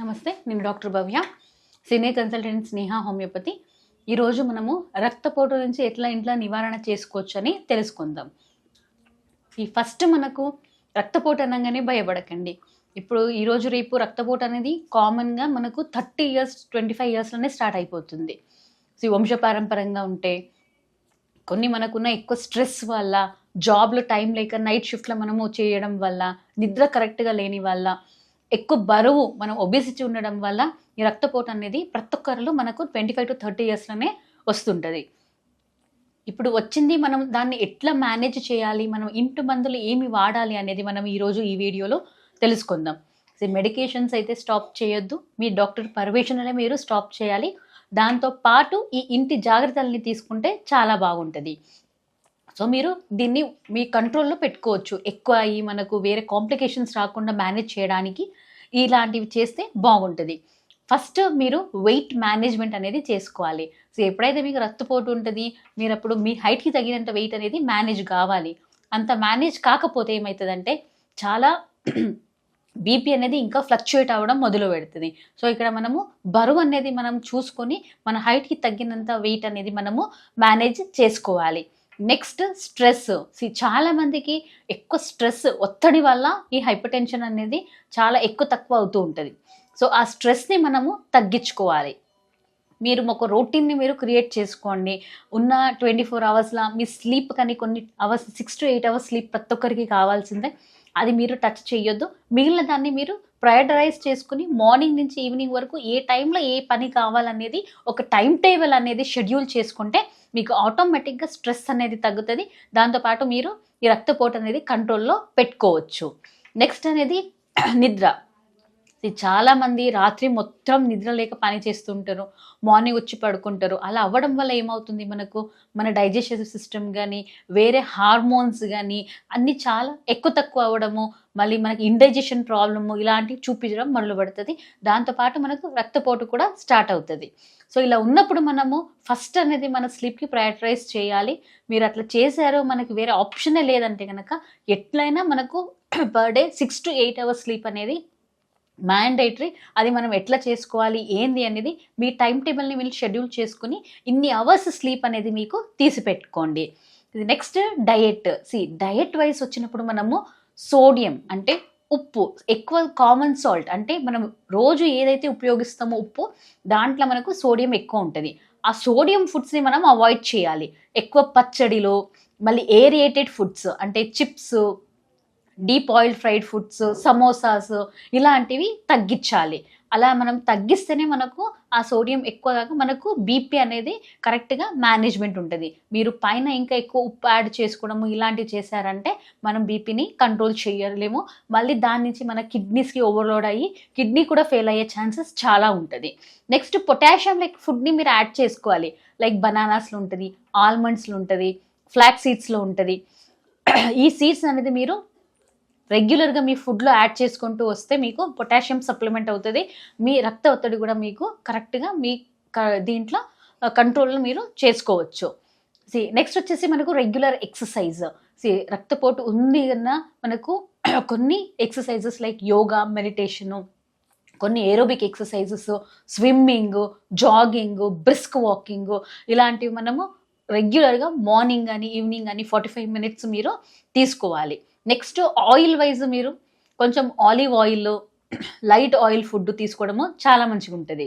నమస్తే, నేను డాక్టర్ భవ్య, senior consultant స్నేహ homeopathy. ఈరోజు మనము రక్తపోటు నుంచి ఎట్లా ఇంట్లో నివారణ చేసుకోవచ్చు అని తెలుసుకుందాం. ఫస్ట్ మనకు రక్తపోటు అనగానే భయపడకండి. ఇప్పుడు ఈరోజు రేపు రక్తపోటు అనేది కామన్గా మనకు 30 ఇయర్స్ 25 ఇయర్స్లోనే స్టార్ట్ అయిపోతుంది. వంశపారంపరంగా ఉంటే కొన్ని మనకున్న ఎక్కువ స్ట్రెస్ వల్ల, జాబ్లో టైం లేక నైట్ షిఫ్ట్లో మనము చేయడం వల్ల, నిద్ర కరెక్ట్గా లేని వల్ల, ఎక్కువ బరువు మనం ఒబేసిటీ ఉండడం వల్ల ఈ రక్తపోటు అనేది ప్రతి ఒక్కరిలో మనకు 25 to 30 ఇయర్స్లోనే వస్తుంటుంది. ఇప్పుడు వచ్చింది, మనం దాన్ని ఎట్లా మేనేజ్ చేయాలి, మనం ఇంటి మందులు ఏమి వాడాలి అనేది మనం ఈరోజు ఈ వీడియోలో తెలుసుకుందాం. మెడికేషన్స్ అయితే స్టాప్ చేయొద్దు, మీ డాక్టర్ పర్మిషన్నే మీరు స్టాప్ చేయాలి. దాంతోపాటు ఈ ఇంటి జాగ్రత్తల్ని తీసుకుంటే చాలా బాగుంటుంది. సో మీరు దీన్ని మీ కంట్రోల్లో పెట్టుకోవచ్చు. ఎక్కువ అయ్యి మనకు వేరే కాంప్లికేషన్స్ రాకుండా మేనేజ్ చేయడానికి ఇలాంటివి చేస్తే బాగుంటుంది. ఫస్ట్ మీరు వెయిట్ మేనేజ్మెంట్ అనేది చేసుకోవాలి. సో ఎప్పుడైతే మీకు రక్తపోటు ఉంటుంది, మీరు అప్పుడు మీ హైట్కి తగినంత వెయిట్ అనేది మేనేజ్ కావాలి. అంత మేనేజ్ కాకపోతే ఏమవుతుందంటే చాలా బీపీ అనేది ఇంకా ఫ్లక్చుయేట్ అవ్వడం మొదలు పెడుతుంది. సో ఇక్కడ మనము బరువు అనేది మనం చూసుకొని మన హైట్కి తగ్గినంత వెయిట్ అనేది మనము మేనేజ్ చేసుకోవాలి. Next stress. చాలా మందికి ఎక్కువ స్ట్రెస్, ఒత్తిడి వల్ల ఈ హైపర్ టెన్షన్ అనేది చాలా ఎక్కువ తక్కువ అవుతూ ఉంటుంది. సో ఆ స్ట్రెస్ని మనము తగ్గించుకోవాలి. మీరు ఒక రొటీన్ని మీరు క్రియేట్ చేసుకోండి. ఉన్న 24 అవర్స్లో మీ స్లీప్ కానీ కొన్ని అవర్స్ 6 to 8 అవర్స్ స్లీప్ ప్రతి ఒక్కరికి కావాల్సిందే. అది మీరు టచ్ చేయొద్దు. మిగిలిన దాన్ని మీరు ప్రయారిటైజ్ చేసుకుని మార్నింగ్ నుంచి ఈవినింగ్ వరకు ఏ టైంలో ఏ పని కావాలనేది ఒక టైం టేబుల్ అనేది షెడ్యూల్ చేసుకుంటే మీకు ఆటోమేటిక్గా స్ట్రెస్ అనేది తగ్గుతుంది. దాంతోపాటు మీరు ఈ రక్తపోటు అనేది కంట్రోల్లో పెట్టుకోవచ్చు. నెక్స్ట్ అనేది నిద్ర. చాలామంది రాత్రి మొత్తం నిద్ర లేక పని చేస్తుంటారు, మార్నింగ్ వచ్చి పడుకుంటారు. అలా అవ్వడం వల్ల ఏమవుతుంది, మనకు మన డైజెస్టివ్ సిస్టమ్ కానీ వేరే హార్మోన్స్ కానీ అన్నీ చాలా ఎక్కువ తక్కువ అవ్వడము, మళ్ళీ మనకి ఇండైజెషన్ ప్రాబ్లము ఇలాంటివి చూపించడం మొదలు పడుతుంది. దాంతోపాటు మనకు రక్తపోటు కూడా స్టార్ట్ అవుతుంది. సో ఇలా ఉన్నప్పుడు మనము ఫస్ట్ అనేది మన స్లీప్కి ప్రయారిటైజ్ చేయాలి. మీరు అట్లా చేశారో మనకి వేరే ఆప్షనే లేదంటే కనుక ఎట్లయినా మనకు per day 6 to 8 hours sleep అనేది మ్యాండేటరీ. అది మనం ఎట్లా చేసుకోవాలి ఏంది అనేది మీ టైం టేబుల్ని మీరు షెడ్యూల్ చేసుకుని ఇన్ని అవర్స్ స్లీప్ అనేది మీకు తీసి పెట్టుకోండి. Next diet. డయట్ వైజ్ వచ్చినప్పుడు మనము సోడియం అంటే ఉప్పు, ఎక్కువ కామన్ సాల్ట్ అంటే మనం రోజు ఏదైతే ఉపయోగిస్తామో ఉప్పు, దాంట్లో మనకు సోడియం ఎక్కువ ఉంటుంది. ఆ సోడియం ఫుడ్స్ని మనం అవాయిడ్ చేయాలి. ఎక్కువ పచ్చడిలో, మళ్ళీ ఏరియేటెడ్ ఫుడ్స్ అంటే chips, deep oil fried foods, samosas ఇలాంటివి తగ్గించాలి. అలా మనం తగ్గిస్తేనే మనకు ఆ సోడియం ఎక్కువ కాక మనకు బీపీ అనేది కరెక్ట్గా మేనేజ్మెంట్ ఉంటుంది. మీరు పైన ఇంకా ఎక్కువ ఉప్పు యాడ్ చేసుకోవడము ఇలాంటివి చేశారంటే మనం బీపీని కంట్రోల్ చేయలేము. మళ్ళీ దాని నుంచి మన కిడ్నీస్కి ఓవర్లోడ్ అయ్యి కిడ్నీ కూడా ఫెయిల్ అయ్యే ఛాన్సెస్ చాలా ఉంటుంది. నెక్స్ట్ పొటాషియం లైక్ ఫుడ్ని మీరు యాడ్ చేసుకోవాలి. లైక్ బనానాస్లో ఉంటుంది, ఆల్మండ్స్లో ఉంటుంది, ఫ్లాక్ సీడ్స్లో ఉంటుంది. ఈ సీడ్స్ అనేది మీరు రెగ్యులర్గా మీ ఫుడ్లో యాడ్ చేసుకుంటూ వస్తే మీకు పొటాషియం సప్లిమెంట్ అవుతుంది. మీ రక్త ఒత్తిడి కూడా మీకు కరెక్ట్గా మీ దీంట్లో కంట్రోల్లో మీరు చేసుకోవచ్చు. నెక్స్ట్ వచ్చేసి మనకు రెగ్యులర్ ఎక్సర్సైజ్. రక్తపోటు ఉంది కన్నా మనకు కొన్ని ఎక్సర్సైజెస్ లైక్ యోగా, మెడిటేషను, కొన్ని aerobic exercises, swimming, jogging, brisk walking ఇలాంటివి మనము రెగ్యులర్గా మార్నింగ్ కానీ ఈవినింగ్ కానీ 45 minutes మీరు తీసుకోవాలి. నెక్స్ట్ ఆయిల్ వైజ్ మీరు కొంచెం olive oil, light oil food తీసుకోవడము చాలా మంచిగా ఉంటుంది.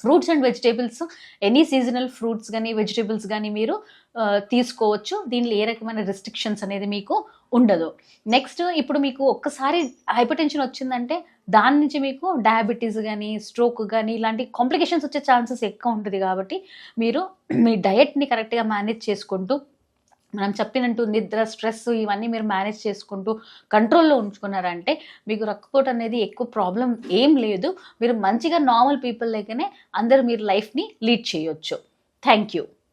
Fruits and vegetables, any seasonal fruits కానీ వెజిటేబుల్స్ కానీ మీరు తీసుకోవచ్చు. దీనిలో ఏ రకమైన రెస్ట్రిక్షన్స్ అనేది మీకు ఉండదు. నెక్స్ట్ ఇప్పుడు మీకు ఒక్కసారి హైపర్ టెన్షన్ వచ్చిందంటే దాని నుంచి మీకు డయాబెటీస్ కానీ స్ట్రోక్ కానీ ఇలాంటి కాంప్లికేషన్స్ వచ్చే ఛాన్సెస్ ఎక్కువ ఉంటుంది. కాబట్టి మీరు మీ డయట్ని కరెక్ట్గా మేనేజ్ చేసుకుంటూ మనం చెప్పినట్టు నిద్ర, స్ట్రెస్ ఇవన్నీ మీరు మేనేజ్ చేసుకుంటూ కంట్రోల్లో ఉంచుకున్నారంటే మీకు రక్తపోటు అనేది ఎక్కువ ప్రాబ్లం ఏం లేదు. మీరు మంచిగా నార్మల్ పీపుల్ లెక్కనే అందరూ మీరు లైఫ్ని లీడ్ చేయొచ్చు. Thank you.